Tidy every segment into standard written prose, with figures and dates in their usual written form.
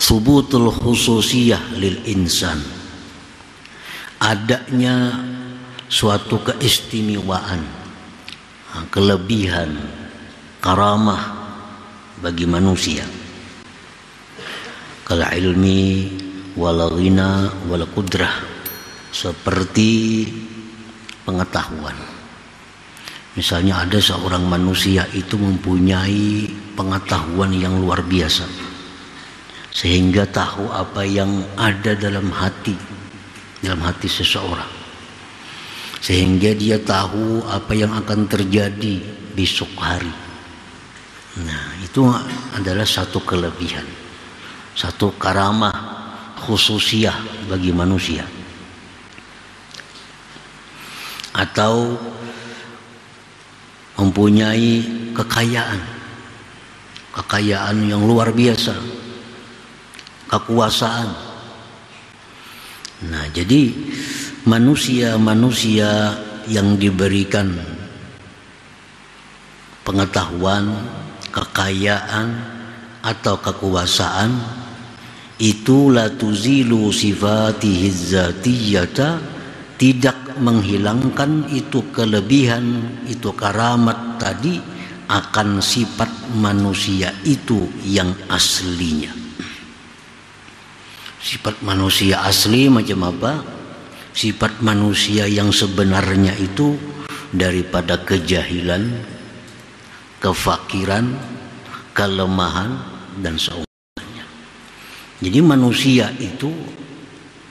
Thubutul khususiyah lil insan, adanya suatu keistimewaan, kelebihan, karamah bagi manusia, kal ilmi wal ghina wal qudrah, seperti pengetahuan. Misalnya ada seorang manusia itu mempunyai pengetahuan yang luar biasa, sehingga tahu apa yang ada dalam hati seseorang, sehingga dia tahu apa yang akan terjadi besok hari. Nah, itu adalah satu kelebihan, satu karamah khususiyah bagi manusia. Atau mempunyai kekayaan yang luar biasa, kekuasaan. Nah, jadi manusia yang diberikan pengetahuan, kekayaan atau kekuasaan itu la tuzilu sifatihi dzatiyata, tidak menghilangkan itu kelebihan, itu karamat tadi akan sifat manusia itu yang aslinya. Sifat manusia asli macam apa? Sifat manusia yang sebenarnya itu daripada kejahilan, kefakiran, kelemahan dan seumpamanya. Jadi manusia itu,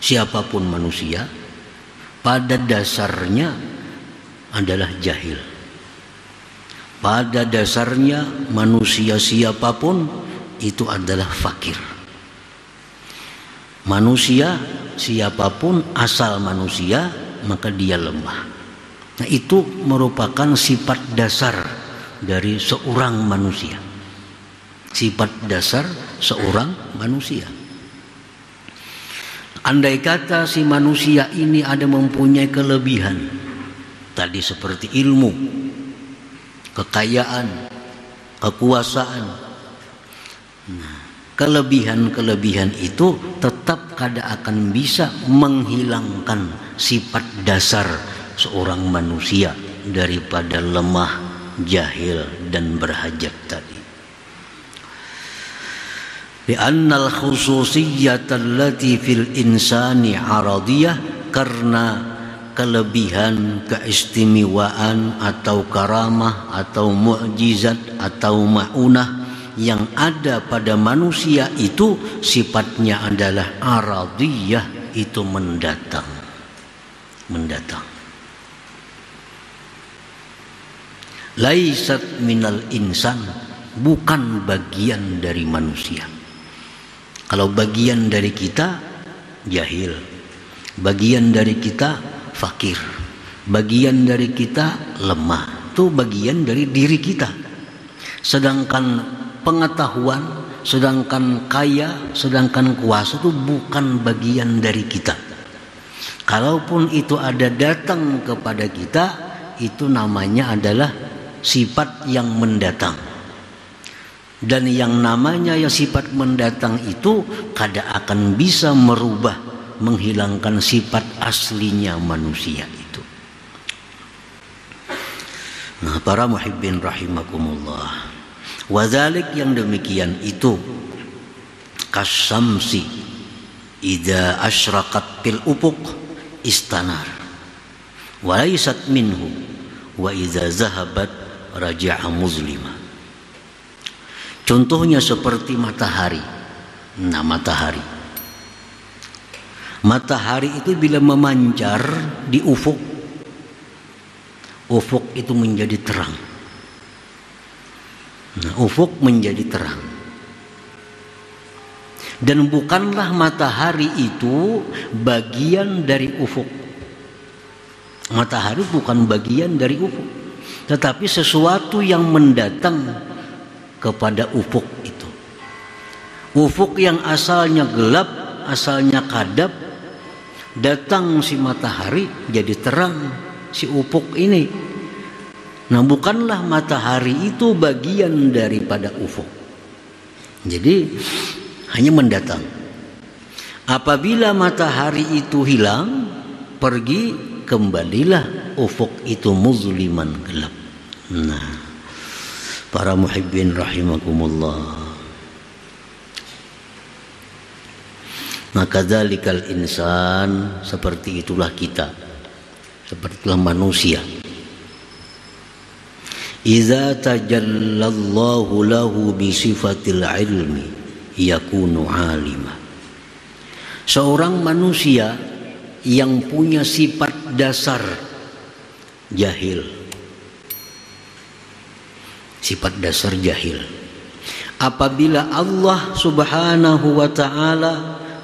siapapun manusia, pada dasarnya adalah jahil. Pada dasarnya manusia siapapun itu adalah fakir. Manusia siapapun asal manusia, maka dia lemah. Nah, itu merupakan sifat dasar dari seorang manusia. Sifat dasar seorang manusia. Andai kata si manusia ini ada mempunyai kelebihan tadi seperti ilmu, kekayaan, kekuasaan, nah, kelebihan-kelebihan itu tetap kada akan bisa menghilangkan sifat dasar seorang manusia daripada lemah, jahil dan berhajat tadi. Li'annal khususiyyata allati fil insani aradiyah, karena kelebihan, keistimewaan atau karamah atau mukjizat atau maunah yang ada pada manusia itu sifatnya adalah aradiyah, itu mendatang. Laisat minal insan, bukan bagian dari manusia. Kalau bagian dari kita jahil, bagian dari kita fakir, bagian dari kita lemah, itu bagian dari diri kita. Sedangkan pengetahuan, sedangkan kaya, sedangkan kuasa itu bukan bagian dari kita. Kalaupun itu ada datang kepada kita, itu namanya adalah sifat yang mendatang. Dan yang namanya ya sifat mendatang itu kada akan bisa merubah, menghilangkan sifat aslinya manusia itu. Nah, para muhibbin rahimakumullah, wadzalik, yang demikian itu kasyamsi idza asyraqat fil ufuq istanar wa laysat minhu wa idza zahabat raja'a muzlima. Contohnya seperti matahari. Nah, matahari itu bila memancar di ufuk itu menjadi terang. Nah, ufuk menjadi terang. Dan bukanlah matahari itu bagian dari ufuk. Matahari bukan bagian dari ufuk, tetapi sesuatu yang mendatang kepada ufuk itu. Ufuk yang asalnya gelap, asalnya kadap, datang si matahari jadi terang si ufuk ini. Nah, bukanlah matahari itu bagian daripada ufuk. Jadi hanya mendatang. Apabila matahari itu hilang, pergi, kembalilah ufuk itu muzliman, gelap. Nah, para muhibbin rahimakumullah. Maka dzalikal insan, seperti itulah kita, seperti itulah manusia. Idza tajallallahu lahu bi sifatil ilmi yakunu alima. Seorang manusia yang punya sifat dasar jahil, sifat dasar jahil, apabila Allah Subhanahu wa ta'ala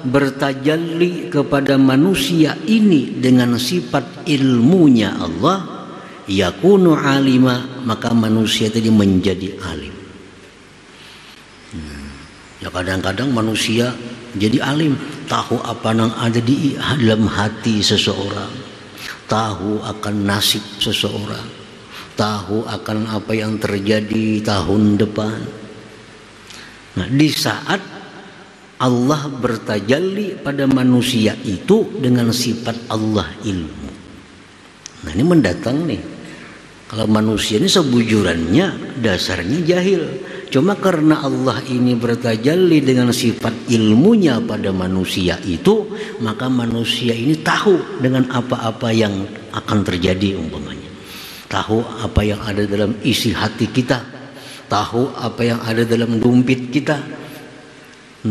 bertajalli kepada manusia ini dengan sifat ilmunya Allah, yakunu alima, maka manusia tadi menjadi alim. Ya kadang-kadang manusia jadi alim, tahu apa yang ada di dalam hati seseorang, tahu akan nasib seseorang, tahu akan apa yang terjadi tahun depan. Nah, di saat Allah bertajalli pada manusia itu dengan sifat Allah ilmu. Nah, ini mendatang nih. Kalau manusia ini sebujurannya dasarnya jahil. Cuma karena Allah ini bertajalli dengan sifat ilmunya pada manusia itu, maka manusia ini tahu dengan apa-apa yang akan terjadi umpamanya. Tahu apa yang ada dalam isi hati kita, tahu apa yang ada dalam dompet kita.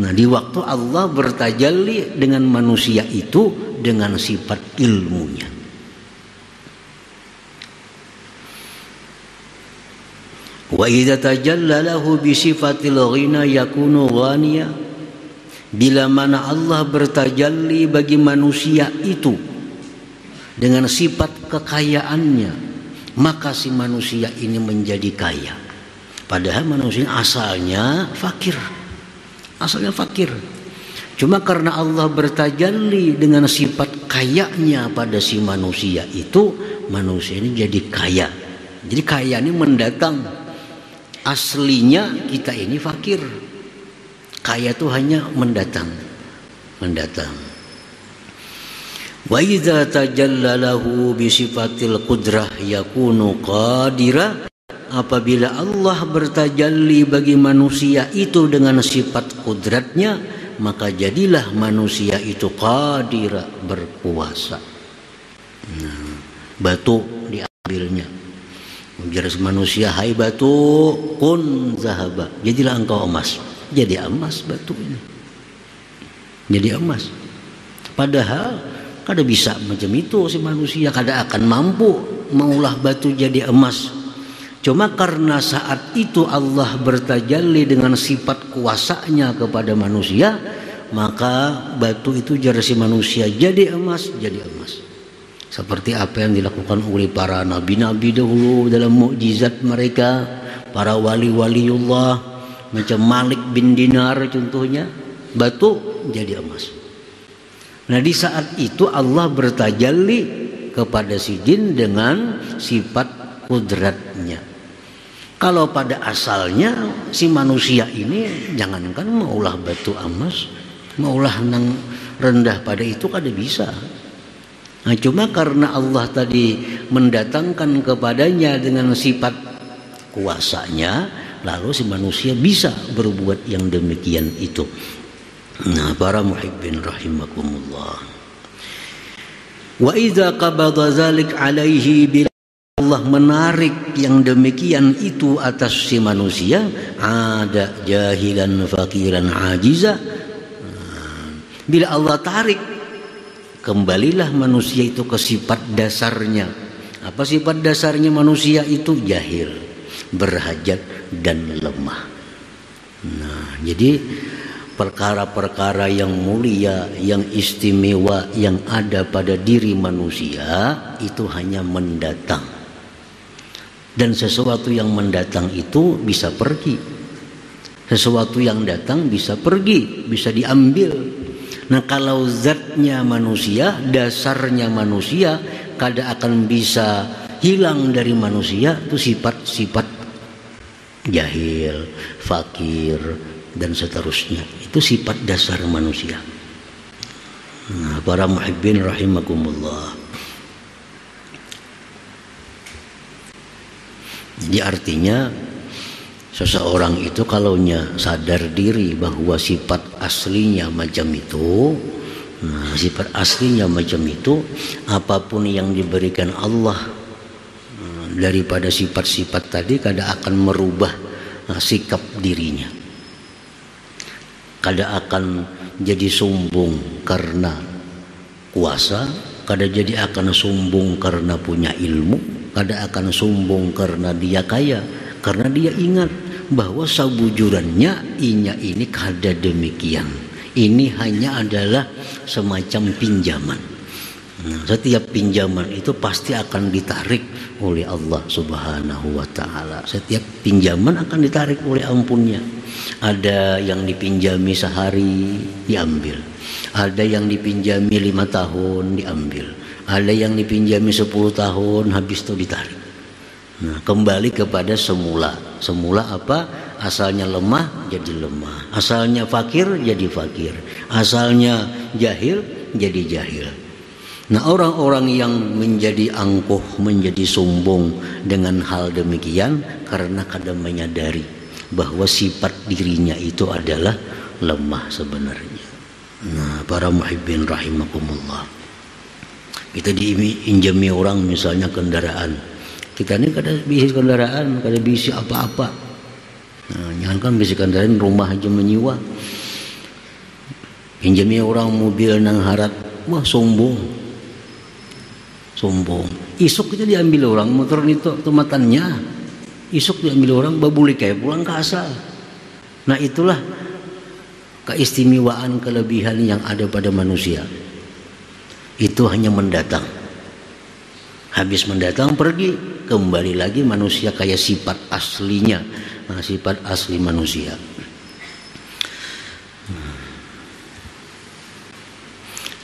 Nah, di waktu Allah bertajalli dengan manusia itu dengan sifat ilmunya. Wa idza tajalla lahu bi sifatil ghina yakunu ghaniya. Bila mana Allah bertajalli bagi manusia itu dengan sifat kekayaannya, maka si manusia ini menjadi kaya. Padahal manusia asalnya fakir. Asalnya fakir. Cuma karena Allah bertajalli dengan sifat kayanya pada si manusia itu, manusia ini jadi kaya. Jadi kaya ini mendatang. Aslinya kita ini fakir. Kaya itu hanya mendatang. Mendatang. Wa idza tajalla lahu bi sifatil qudrah yakunu qadira. Apabila Allah bertajalli bagi manusia itu dengan sifat kudratnya, maka jadilah manusia itu qadira, berkuasa. Nah, batu diambilnya. Ujar manusia, hai batu, kun zahaba, jadilah engkau emas. Jadi emas batu ini. Jadi emas. Padahal kada bisa macam itu si manusia, kada akan mampu mengolah batu jadi emas. Cuma karena saat itu Allah bertajalli dengan sifat kuasanya kepada manusia, maka batu itu jadi si manusia jadi emas, jadi emas. Seperti apa yang dilakukan oleh para nabi-nabi dahulu dalam mukjizat mereka, para wali-waliullah macam Malik bin Dinar contohnya, batu jadi emas. Nah, di saat itu Allah bertajalli kepada si jin dengan sifat kudratnya. Kalau pada asalnya si manusia ini jangankan maulah batu emas, maulah nang rendah pada itu kada bisa. Nah, cuma karena Allah tadi mendatangkan kepadanya dengan sifat kuasanya, lalu si manusia bisa berbuat yang demikian itu. Nah, para muhibbin rahimakumullah. Wa idza qabada dzalik alaihi bil, Allah menarik yang demikian itu atas si manusia, ada jahilan fakiran ajiza. Bila Allah tarik, kembalilah manusia itu ke sifat dasarnya. Apa sifat dasarnya manusia itu? Jahil, berhajat dan lemah. Nah, jadi perkara-perkara yang mulia, yang istimewa yang ada pada diri manusia itu hanya mendatang. Dan sesuatu yang mendatang itu bisa pergi. Sesuatu yang datang bisa pergi, bisa diambil. Nah, kalau zatnya manusia, dasarnya manusia, kada akan bisa hilang dari manusia itu sifat-sifat jahil, fakir, dan seterusnya. Itu sifat dasar manusia. Nah, para muhibbin rahimakumullah. Jadi artinya seseorang itu kalaunya sadar diri bahwa sifat aslinya macam itu, sifat aslinya macam itu, apapun yang diberikan Allah daripada sifat-sifat tadi kadang akan merubah sikap dirinya. Kadang akan jadi sombong karena kuasa, kadang jadi akan sombong karena punya ilmu, kadang akan sombong karena dia kaya, karena dia ingat bahwa sabujurannya inya ini kada demikian. Ini hanya adalah semacam pinjaman. Setiap pinjaman itu pasti akan ditarik oleh Allah Subhanahu wa ta'ala. Setiap pinjaman akan ditarik oleh ampunnya. Ada yang dipinjami sehari diambil, ada yang dipinjami 5 tahun diambil, ada yang dipinjami 10 tahun habis itu ditarik. Nah, kembali kepada semula. Semula apa? Asalnya lemah jadi lemah, asalnya fakir jadi fakir, asalnya jahil jadi jahil. Nah, orang-orang yang menjadi angkuh, menjadi sombong dengan hal demikian karena kadang menyadari bahwa sifat dirinya itu adalah lemah sebenarnya. Nah, para muhibbin rahimakumullah. Kita diinjami orang misalnya kendaraan. Kita ini kada bisi kendaraan, kada bisi apa-apa. Nah, jangan kan bisi kendaraan, rumah aja menyiwa. Pinjami orang mobil nang harat, wah sombong. Sombong. Isuk itu diambil orang motor itu tumatannya. Isuk diambil orang babuli kayak pulang ke asal. Nah, itulah keistimewaan kelebihan yang ada pada manusia. Itu hanya mendatang. Habis mendatang pergi, kembali lagi manusia kayak sifat aslinya. Nah, sifat asli manusia.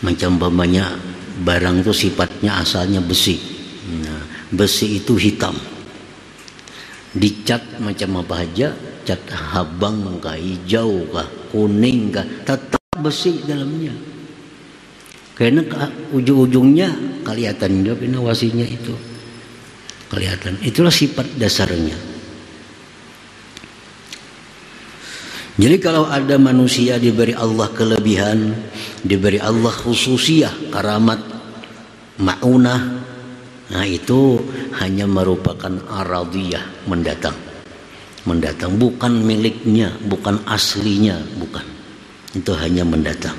Macam umpamanya barang itu sifatnya asalnya besi. Nah, besi itu hitam. Dicat macam apa aja, cat habang kah, hijau kah, kuning kah, tetap besi dalamnya. Karena ujung-ujungnya kelihatan juga pinawasinya itu. Kelihatan. Itulah sifat dasarnya. Jadi kalau ada manusia diberi Allah kelebihan, diberi Allah khususiyah, karamat, ma'unah, nah itu hanya merupakan aradiyah, mendatang. Mendatang, bukan miliknya, bukan aslinya, bukan. Itu hanya mendatang.